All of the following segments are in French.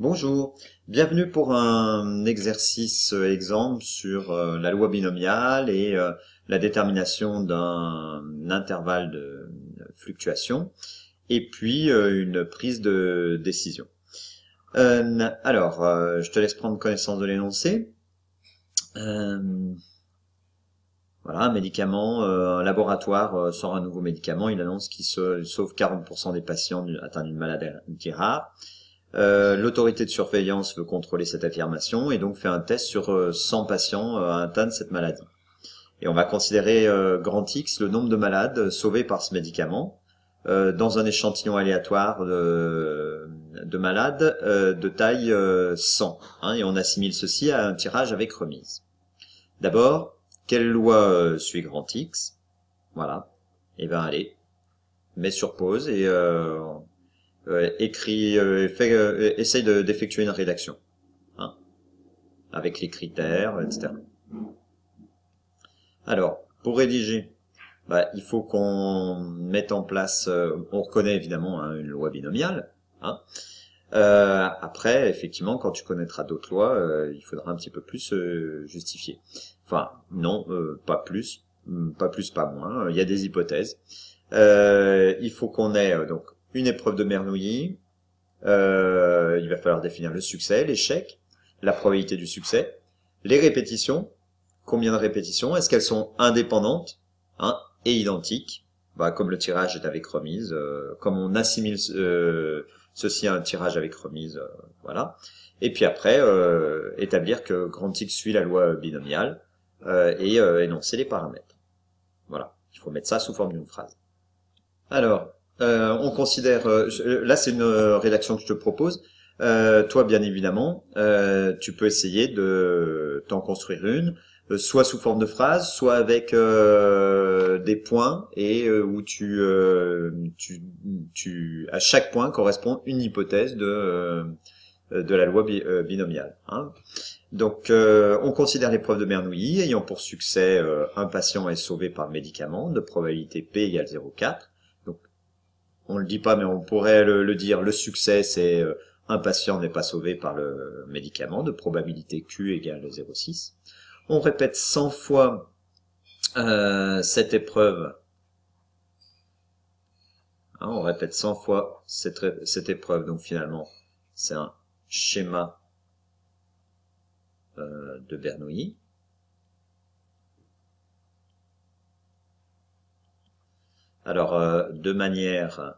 Bonjour, bienvenue pour un exercice exemple sur la loi binomiale et la détermination d'un intervalle de fluctuation et puis une prise de décision. Je te laisse prendre connaissance de l'énoncé. Voilà, un médicament, un laboratoire sort un nouveau médicament, il annonce qu'il sauve 40% des patients atteints d'une maladie rare. L'autorité de surveillance veut contrôler cette affirmation et donc fait un test sur 100 patients atteints de cette maladie. Et on va considérer grand X le nombre de malades sauvés par ce médicament dans un échantillon aléatoire de malades de taille 100. Et on assimile ceci à un tirage avec remise. D'abord, quelle loi suit grand X? Voilà. Et ben allez, mets sur pause et essaye d'effectuer une rédaction, hein, avec les critères, etc. Alors, pour rédiger, il faut qu'on mette en place, on reconnaît évidemment une loi binomiale. Après, effectivement, quand tu connaîtras d'autres lois, il faudra un petit peu plus justifier. Enfin, non, pas plus, pas moins. Il y a des hypothèses. Il faut qu'on ait donc une épreuve de Bernoulli. Il va falloir définir le succès, l'échec, la probabilité du succès, les répétitions, combien de répétitions, est-ce qu'elles sont indépendantes et identiques, comme le tirage est avec remise, comme on assimile ceci à un tirage avec remise, voilà. Et puis après, établir que grand X suit la loi binomiale et énoncer les paramètres. Voilà, il faut mettre ça sous forme d'une phrase. Alors, on considère, là c'est une rédaction que je te propose. Toi, bien évidemment, tu peux essayer de t'en construire une, soit sous forme de phrase, soit avec des points et où à chaque point correspond une hypothèse de la loi binomiale. Donc, on considère l'épreuve de Bernoulli ayant pour succès un patient est sauvé par le médicament de probabilité P égale 0,4. Donc, on le dit pas, mais on pourrait le dire. Le succès, c'est un patient n'est pas sauvé par le médicament de probabilité Q égale 0,6. On répète 100 fois cette épreuve. On répète 100 fois cette épreuve. Donc finalement, c'est un schéma de Bernoulli. Alors, de manière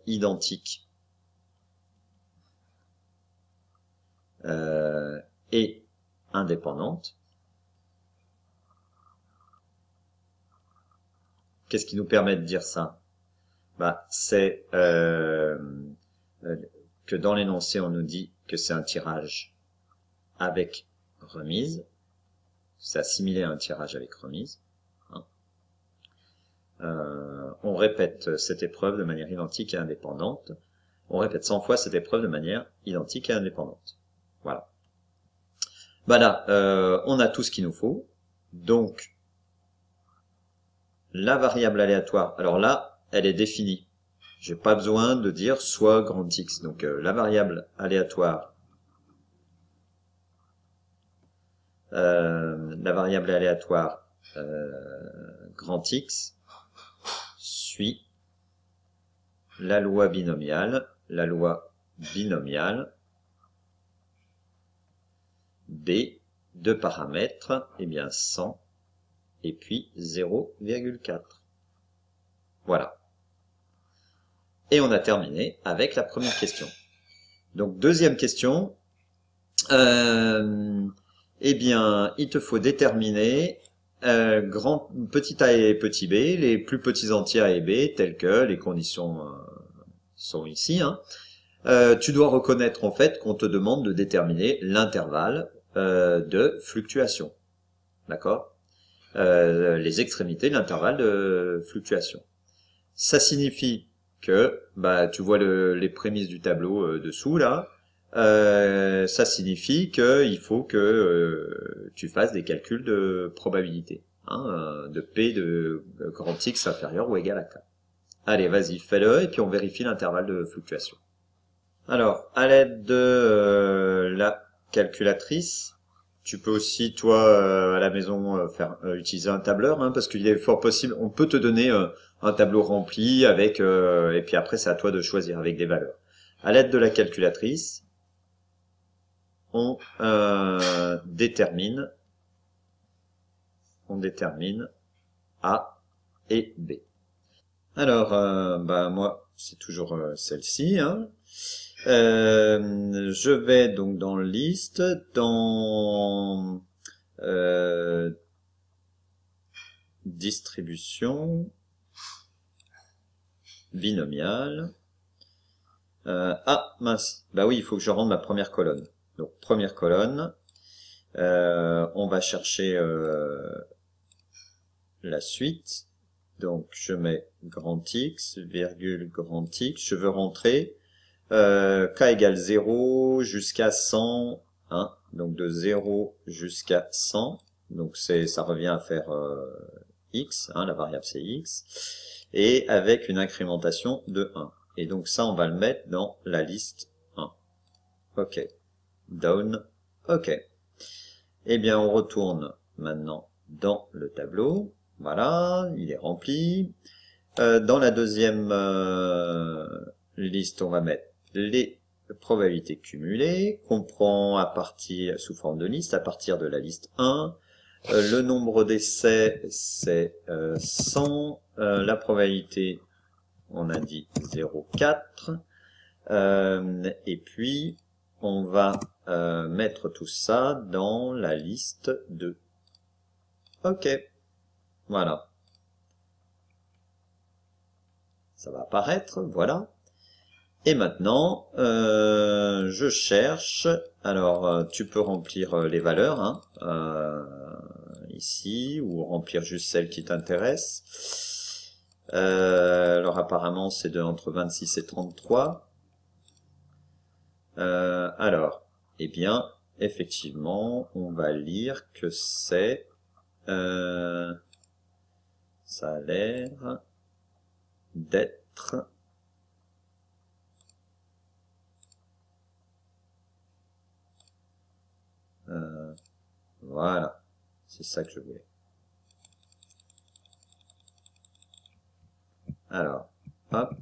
identique et indépendante. Qu'est-ce qui nous permet de dire ça? C'est que dans l'énoncé, on nous dit que c'est un tirage avec remise. C'est assimilé à un tirage avec remise. On répète cette épreuve de manière identique et indépendante. On répète 100 fois cette épreuve de manière identique et indépendante. Voilà. Là, on a tout ce qu'il nous faut. Donc, la variable aléatoire, alors là, elle est définie. J'ai pas besoin de dire soit grand X. Donc, la variable aléatoire, grand X suit la loi binomiale B de paramètres, 100 et puis 0,4. Voilà. Et on a terminé avec la première question. Donc deuxième question, il te faut déterminer petit a et petit b, les plus petits entiers a et b, tels que les conditions sont ici. Tu dois reconnaître en fait qu'on te demande de déterminer l'intervalle de fluctuation. D'accord? Les extrémités de l'intervalle de fluctuation. Ça signifie que, tu vois les prémices du tableau dessous là, ça signifie qu'il faut que tu fasses des calculs de probabilité, de P de grand X inférieur ou égal à K. Allez, vas-y, fais-le, et puis on vérifie l'intervalle de fluctuation. Alors, à l'aide de la calculatrice, tu peux aussi, toi, à la maison, utiliser un tableur, hein, parce qu'il est fort possible, on peut te donner un tableau rempli avec, et puis après, c'est à toi de choisir avec des valeurs. À l'aide de la calculatrice, on détermine A et B. Alors, moi, c'est toujours celle-ci, hein. Je vais donc dans liste, dans distribution, binomiale. Ah mince, bah oui, il faut que je rende ma première colonne. Donc première colonne, on va chercher la suite. Donc je mets grand X, virgule grand X, je veux rentrer k égale 0 jusqu'à 100, hein, donc de 0 jusqu'à 100, donc ça revient à faire x, hein, la variable c'est x, et avec une incrémentation de 1. Et donc ça, on va le mettre dans la liste 1. OK. Down. OK. Eh bien, on retourne maintenant dans le tableau. Voilà, il est rempli. Dans la deuxième liste, on va mettre les probabilités cumulées, qu'on prend à partir, sous forme de liste, à partir de la liste 1. Le nombre d'essais, c'est 100. La probabilité, on a dit 0,4. Et puis, on va mettre tout ça dans la liste 2. OK. Voilà. Ça va apparaître, voilà. Et maintenant, je cherche. Alors, tu peux remplir les valeurs, hein, ici, ou remplir juste celles qui t'intéressent. Alors, apparemment, c'est entre 26 et 33. Alors, eh bien, effectivement, on va lire que c'est... ça a l'air d'être... voilà, c'est ça que je voulais. Alors, hop.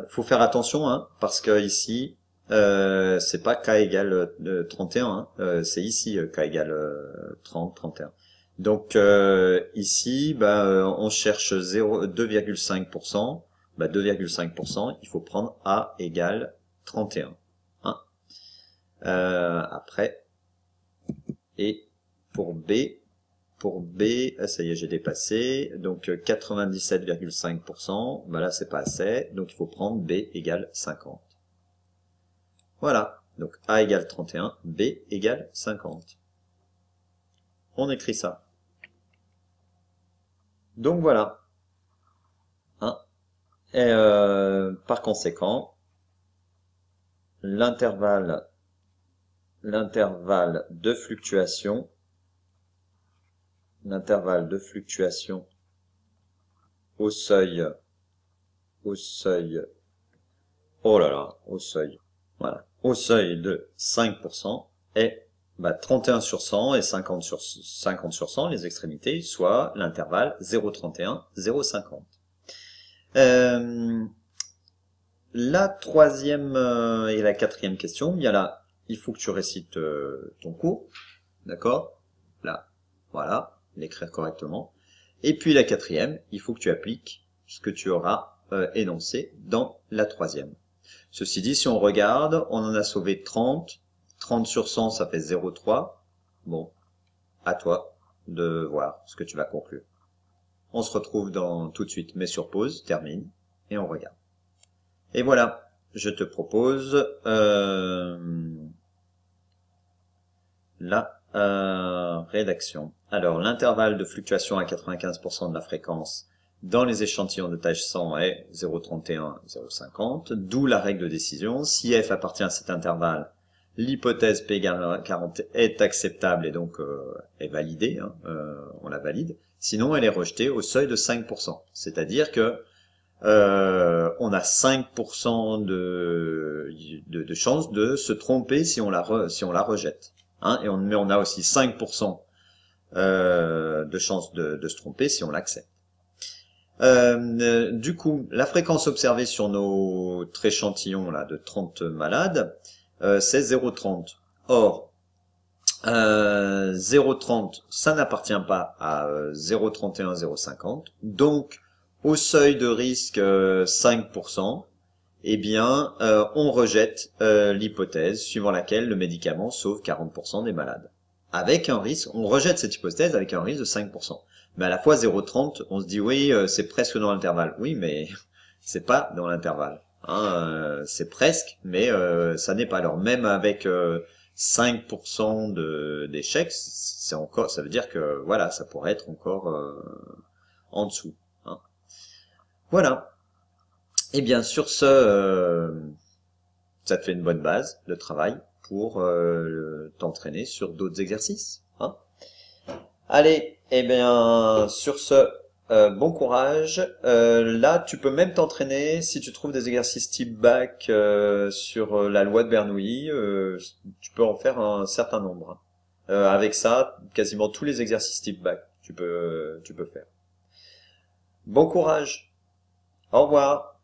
Faut faire attention, hein, parce que ici, c'est pas k égale 31, hein, c'est ici k égale 30, 31. Donc ici, on cherche 2,5%. 2,5%, il faut prendre a égale 31. Hein. Après, et pour B, ça y est, j'ai dépassé, donc 97,5%, là c'est pas assez, donc il faut prendre B égale 50. Voilà, donc A égale 31, B égale 50. On écrit ça. Donc voilà. Hein. Et par conséquent, l'intervalle de fluctuation au seuil, oh là là, au seuil, voilà, au seuil de 5% est 31 sur 100 et 50 sur 100, les extrémités, soit l'intervalle 0,31, 0,50. La troisième et la quatrième question, bien là, il faut que tu récites ton cours, d'accord? Là, voilà, l'écrire correctement. Et puis la quatrième, il faut que tu appliques ce que tu auras énoncé dans la troisième. Ceci dit, si on regarde, on en a sauvé 30. 30 sur 100, ça fait 0,3. Bon, à toi de voir ce que tu vas conclure. On se retrouve tout de suite, mets sur pause, termine, et on regarde. Et voilà, je te propose la rédaction. Alors, l'intervalle de fluctuation à 95% de la fréquence dans les échantillons de tâche 100 est 0,31, 0,50, d'où la règle de décision. Si f appartient à cet intervalle, l'hypothèse p égale 40 est acceptable et donc est validée, hein, on la valide. Sinon, elle est rejetée au seuil de 5%. C'est-à-dire que on a 5% de chance de se tromper si on la rejette. Hein, mais on a aussi 5% de chance de se tromper si on l'accepte. Du coup, la fréquence observée sur notre échantillon là de 30 malades, c'est 0,30. Or, 0,30, ça n'appartient pas à 0,31, 0,50. Donc, au seuil de risque 5%, eh bien, on rejette l'hypothèse suivant laquelle le médicament sauve 40% des malades. Avec un risque, on rejette cette hypothèse avec un risque de 5%. Mais à la fois 0,30, on se dit oui, c'est presque dans l'intervalle. Oui, mais c'est pas dans l'intervalle. Hein, c'est presque, mais ça n'est pas. Alors même avec 5% d'échecs, c'est encore, ça veut dire que voilà, ça pourrait être encore en dessous. Hein. Voilà. Et bien sur ce, ça te fait une bonne base de travail pour t'entraîner sur d'autres exercices. Hein. Allez, eh bien sur ce, bon courage. Là, tu peux même t'entraîner si tu trouves des exercices type bac sur la loi de Bernoulli. Tu peux en faire un certain nombre. Avec ça, quasiment tous les exercices type bac, tu peux faire. Bon courage. Au revoir.